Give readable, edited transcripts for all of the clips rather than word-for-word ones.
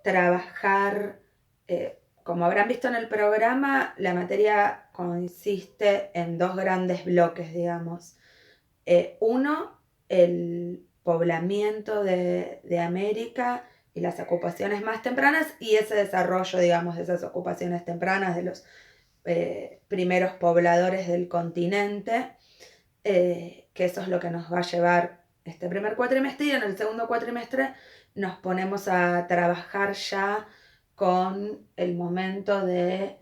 trabajar, como habrán visto en el programa, la materia consiste en dos grandes bloques, digamos. Uno, el poblamiento de América y las ocupaciones más tempranas y ese desarrollo, digamos, de esas ocupaciones tempranas de los primeros pobladores del continente, que eso es lo que nos va a llevar este primer cuatrimestre, y en el segundo cuatrimestre nos ponemos a trabajar ya con el momento de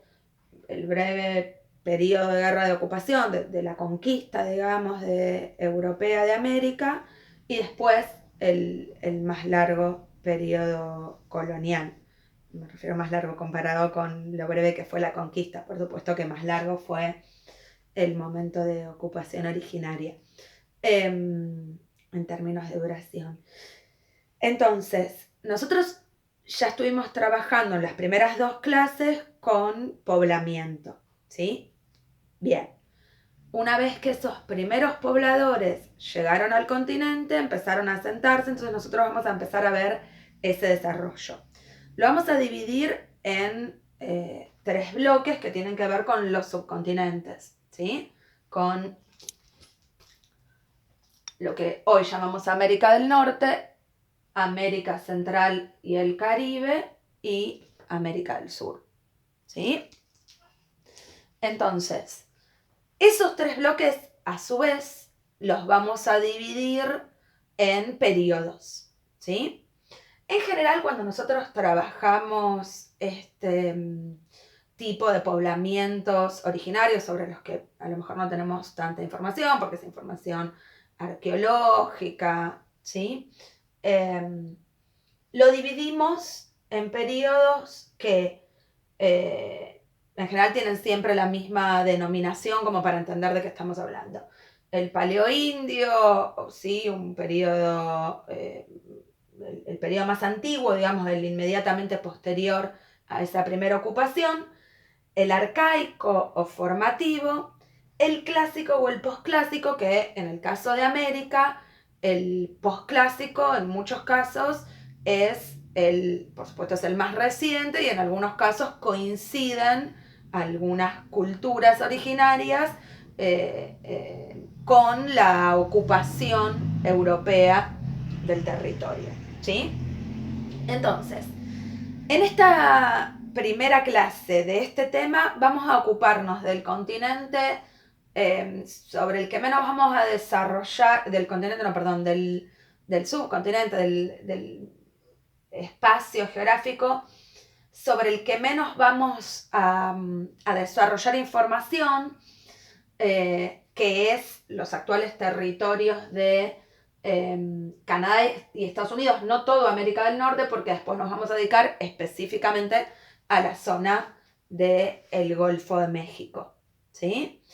el breve periodo de guerra de ocupación, de la conquista, digamos, europea de América, y después el más largo periodo colonial. Me refiero más largo comparado con lo breve que fue la conquista. Por supuesto que más largo fue el momento de ocupación originaria, en términos de duración. Entonces, nosotros ya estuvimos trabajando en las primeras dos clases con poblamiento, ¿sí? Bien. Una vez que esos primeros pobladores llegaron al continente, empezaron a asentarse, entonces nosotros vamos a empezar a ver ese desarrollo. Lo vamos a dividir en tres bloques que tienen que ver con los subcontinentes, ¿sí? Con lo que hoy llamamos América del Norte, América Central y el Caribe y América del Sur, ¿sí? Entonces, esos tres bloques, a su vez, los vamos a dividir en periodos, ¿sí? En general, cuando nosotros trabajamos este tipo de poblamientos originarios sobre los que a lo mejor no tenemos tanta información, porque es información arqueológica, ¿sí? Lo dividimos en periodos que en general tienen siempre la misma denominación como para entender de qué estamos hablando. El paleoindio, sí, un periodo, el periodo más antiguo, digamos, el inmediatamente posterior a esa primera ocupación, el arcaico o formativo, el clásico o el posclásico, que en el caso de América, el posclásico en muchos casos es por supuesto es el más reciente, y en algunos casos coinciden algunas culturas originarias con la ocupación europea del territorio, ¿sí? Entonces, en esta primera clase de este tema vamos a ocuparnos del continente sobre el que menos vamos a desarrollar, del continente, no, perdón, del subcontinente, del espacio geográfico sobre el que menos vamos a desarrollar información, que es los actuales territorios de Canadá y Estados Unidos, no todo América del Norte, porque después nos vamos a dedicar específicamente a la zona del Golfo de México, ¿sí?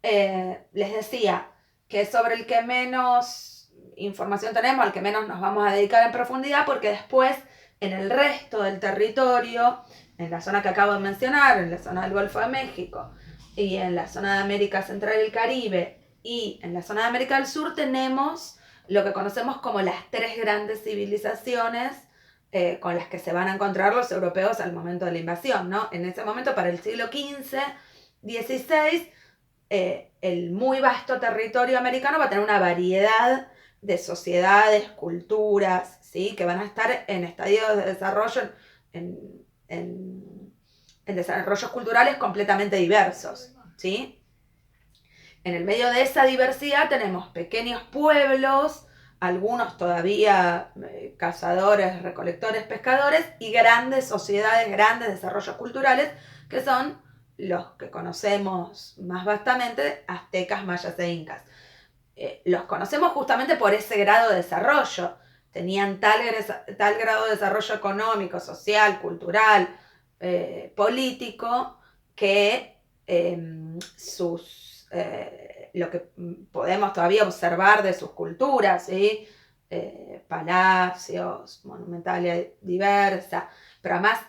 Les decía que sobre el que menos información tenemos, al que menos nos vamos a dedicar en profundidad, porque después en el resto del territorio, en la zona que acabo de mencionar, en la zona del Golfo de México y en la zona de América Central y el Caribe y en la zona de América del Sur, tenemos lo que conocemos como las tres grandes civilizaciones con las que se van a encontrar los europeos al momento de la invasión, ¿no? En ese momento, para el siglo XV, XVI, el muy vasto territorio americano va a tener una variedad de sociedades, culturas, ¿sí? Que van a estar en estadios de desarrollo, en, en, en desarrollos culturales completamente diversos, ¿sí? En el medio de esa diversidad tenemos pequeños pueblos, algunos todavía cazadores, recolectores, pescadores, y grandes sociedades, grandes desarrollos culturales, que son los que conocemos más vastamente, aztecas, mayas e incas. Los conocemos justamente por ese grado de desarrollo. Tenían tal grado de desarrollo económico, social, cultural, político, que lo que podemos todavía observar de sus culturas, ¿sí? Palacios, monumentalia diversa, pero además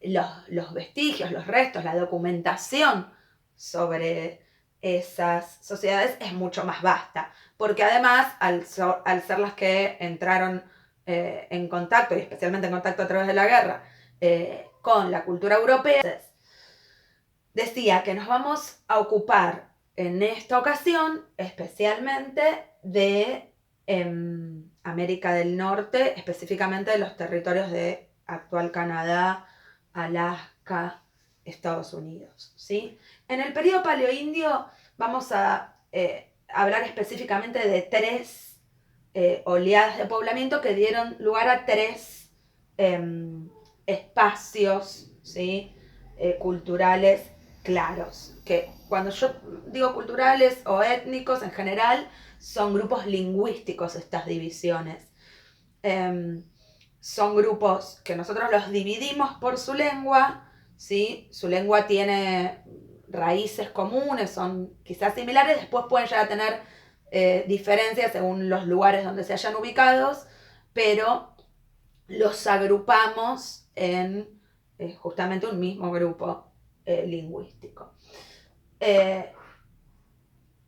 los vestigios, los restos, la documentación sobre esas sociedades es mucho más vasta, porque además al ser las que entraron en contacto, y especialmente en contacto a través de la guerra, con la cultura europea. Entonces, decía que nos vamos a ocupar en esta ocasión especialmente de América del Norte, específicamente de los territorios de actual Canadá, Alaska, Estados Unidos, ¿sí? En el periodo paleoindio vamos a hablar específicamente de 3 oleadas de poblamiento que dieron lugar a 3 espacios, ¿sí? Culturales claros, que cuando yo digo culturales o étnicos en general, son grupos lingüísticos estas divisiones. Son grupos que nosotros los dividimos por su lengua, ¿sí? Su lengua tiene raíces comunes, son quizás similares, después pueden llegar a tener diferencias según los lugares donde se hayan ubicados, pero los agrupamos en justamente un mismo grupo lingüístico.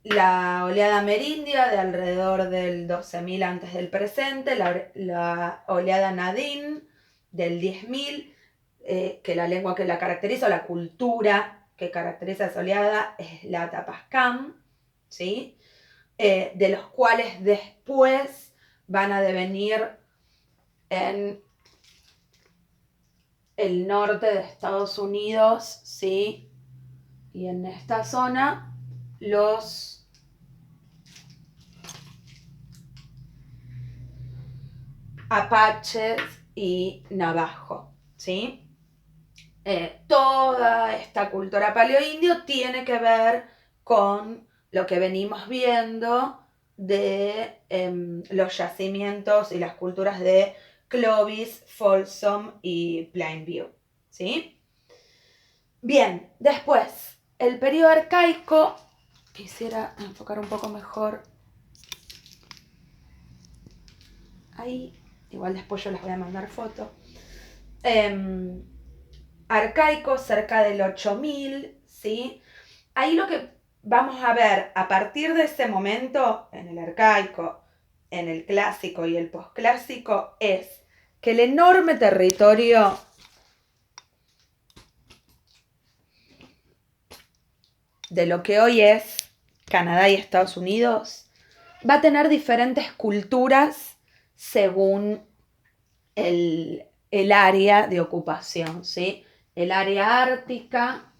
La oleada amerindia de alrededor del 12.000 antes del presente, la oleada nadín del 10.000, que la lengua que la caracteriza, o la cultura que caracteriza esa oleada es la Tapascam, ¿sí? De los cuales después van a devenir en el norte de Estados Unidos, ¿sí? Y en esta zona los apaches y navajo, ¿sí? Toda esta cultura paleoindio tiene que ver con lo que venimos viendo de los yacimientos y las culturas de Clovis, Folsom y Plainview, ¿sí? Bien, después, el periodo arcaico, quisiera enfocar un poco mejor ahí, igual después yo les voy a mandar foto. Arcaico, cerca del 8000, ¿sí? Ahí lo que vamos a ver a partir de ese momento, en el arcaico, en el clásico y el posclásico, es que el enorme territorio de lo que hoy es Canadá y Estados Unidos va a tener diferentes culturas según el área de ocupación, ¿sí? El área ártica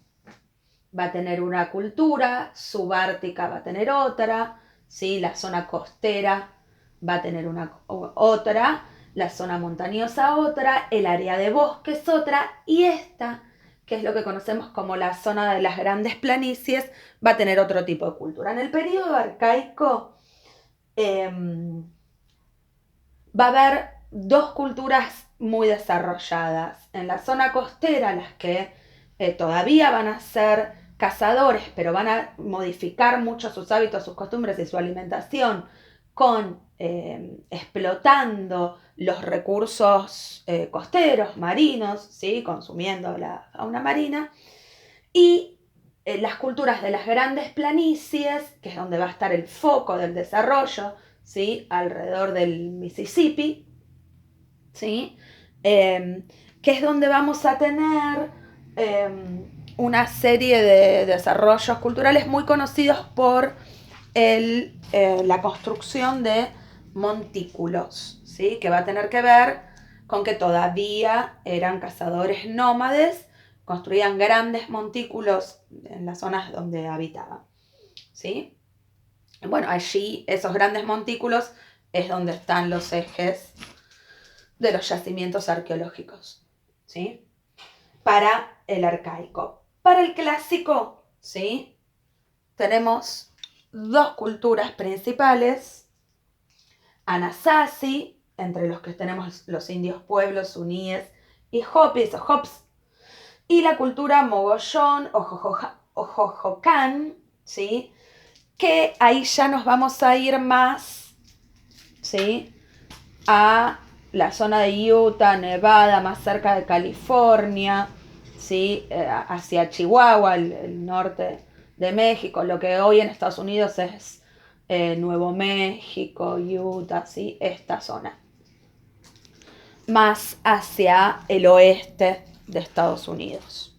va a tener una cultura, subártica va a tener otra, ¿sí? La zona costera va a tener otra, la zona montañosa otra, el área de bosques otra, y esta, que es lo que conocemos como la zona de las grandes planicies, va a tener otro tipo de cultura. En el periodo arcaico va a haber 2 culturas muy desarrolladas. En la zona costera, las que todavía van a ser cazadores, pero van a modificar mucho sus hábitos, sus costumbres y su alimentación explotando los recursos costeros, marinos, ¿sí? Consumiendo la fauna marina. Y las culturas de las grandes planicies, que es donde va a estar el foco del desarrollo, ¿sí? Alrededor del Mississippi, ¿sí? Que es donde vamos a tener una serie de desarrollos culturales muy conocidos por la construcción de montículos, ¿sí? Que va a tener que ver con que todavía eran cazadores nómades, construían grandes montículos en las zonas donde habitaban, ¿sí? Bueno, allí esos grandes montículos es donde están los ejes de los yacimientos arqueológicos, ¿sí? Para el arcaico. Para el clásico, ¿sí? Tenemos 2 culturas principales: Anasazi, entre los que tenemos los indios pueblos, uníes y hopis o hops, y la cultura mogollón o jojocan, ¿sí? Que ahí ya nos vamos a ir más, ¿sí? A la zona de Utah, Nevada, más cerca de California, ¿sí? Hacia Chihuahua, el norte de México, lo que hoy en Estados Unidos es Nuevo México, Utah, ¿sí? Esta zona. más hacia el oeste de Estados Unidos.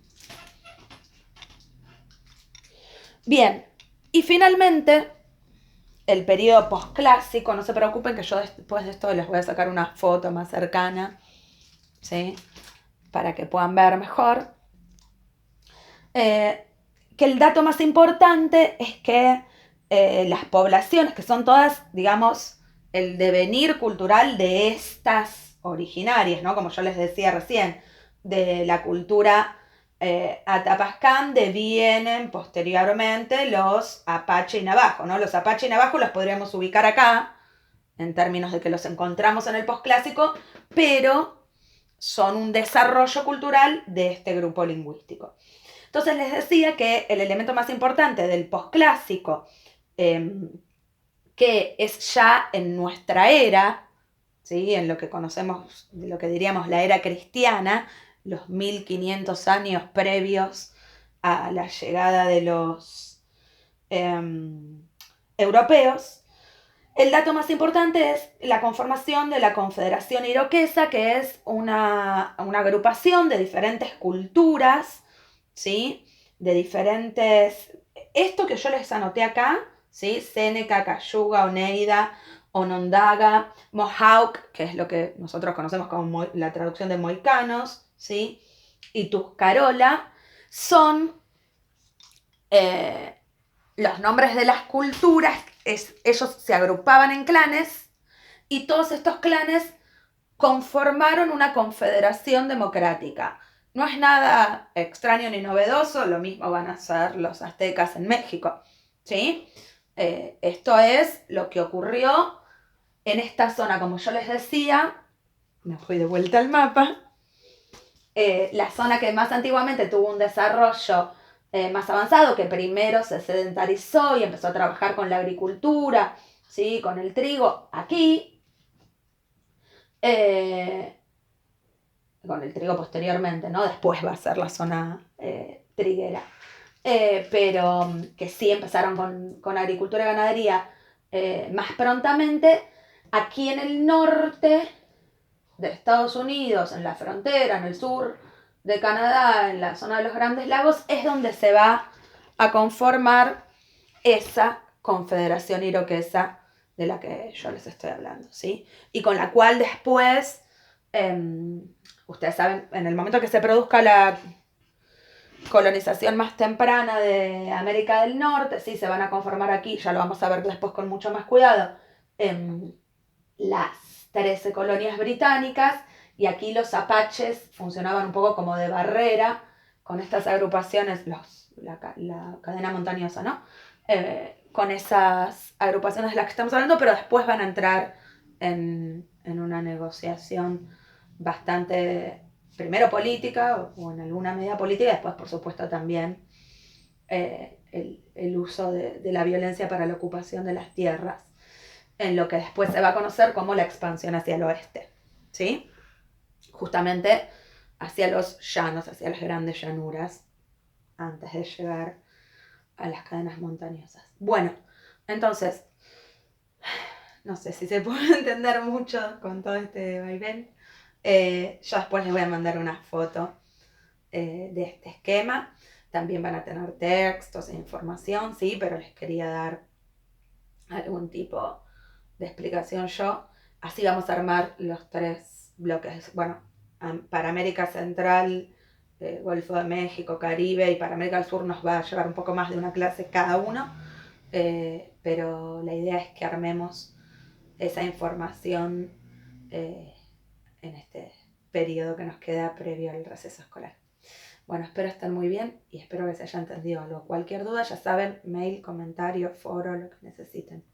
Bien, y finalmente el periodo posclásico. No se preocupen que yo después de esto les voy a sacar una foto más cercana, ¿sí? Para que puedan ver mejor. Que el dato más importante es que las poblaciones, que son todas, digamos, el devenir cultural de estas originarias, ¿no? Como yo les decía recién, de la cultura Atapascán devienen posteriormente los Apache y Navajo, ¿no? Los Apache y Navajo los podríamos ubicar acá, en términos de que los encontramos en el posclásico, pero son un desarrollo cultural de este grupo lingüístico. Entonces les decía que el elemento más importante del posclásico, que es ya en nuestra era, ¿sí? En lo que conocemos, lo que diríamos la era cristiana, los 1500 años previos a la llegada de los europeos, el dato más importante es la conformación de la Confederación Iroquesa, que es una agrupación de diferentes culturas, ¿sí? De diferentes... Esto que yo les anoté acá, ¿sí? Seneca, Cayuga, Oneida, Onondaga, Mohawk, que es lo que nosotros conocemos como la traducción de mohicanos, ¿sí? Y Tuscarola, son los nombres de las culturas. Ellos se agrupaban en clanes y todos estos clanes conformaron una confederación democrática. No es nada extraño ni novedoso, lo mismo van a hacer los aztecas en México, ¿sí? Esto es lo que ocurrió en esta zona, como yo les decía, me fui de vuelta al mapa, la zona que más antiguamente tuvo un desarrollo más avanzado, que primero se sedentarizó y empezó a trabajar con la agricultura, ¿sí? Con el trigo, aquí, con el trigo posteriormente, ¿no? Después va a ser la zona triguera. Pero que sí empezaron con agricultura y ganadería más prontamente. Aquí en el norte de Estados Unidos, en la frontera, en el sur de Canadá, en la zona de los Grandes Lagos, es donde se va a conformar esa confederación iroquesa de la que yo les estoy hablando, ¿sí? Y con la cual después, ustedes saben, en el momento que se produzca la colonización más temprana de América del Norte, sí, se van a conformar aquí, ya lo vamos a ver después con mucho más cuidado, las 13 colonias británicas, y aquí los apaches funcionaban un poco como de barrera con estas agrupaciones, la cadena montañosa, ¿no? Con esas agrupaciones de las que estamos hablando, pero después van a entrar en una negociación bastante, primero política, o en alguna medida política, y después, por supuesto, también el uso de la violencia para la ocupación de las tierras, en lo que después se va a conocer como la expansión hacia el oeste, ¿sí? Justamente hacia los llanos, hacia las grandes llanuras, antes de llegar a las cadenas montañosas. Bueno, entonces, no sé si se puede entender mucho con todo este vaivén. Yo después les voy a mandar una foto de este esquema. También van a tener textos e información, sí, pero les quería dar algún tipo de explicación yo. Así vamos a armar los 3 bloques. Bueno, para América Central, Golfo de México, Caribe, y para América del Sur nos va a llevar un poco más de una clase cada uno, pero la idea es que armemos esa información en este periodo que nos queda previo al receso escolar. Bueno, espero estén muy bien y espero que se haya entendido algo. Cualquier duda, ya saben, mail, comentario, foro, lo que necesiten.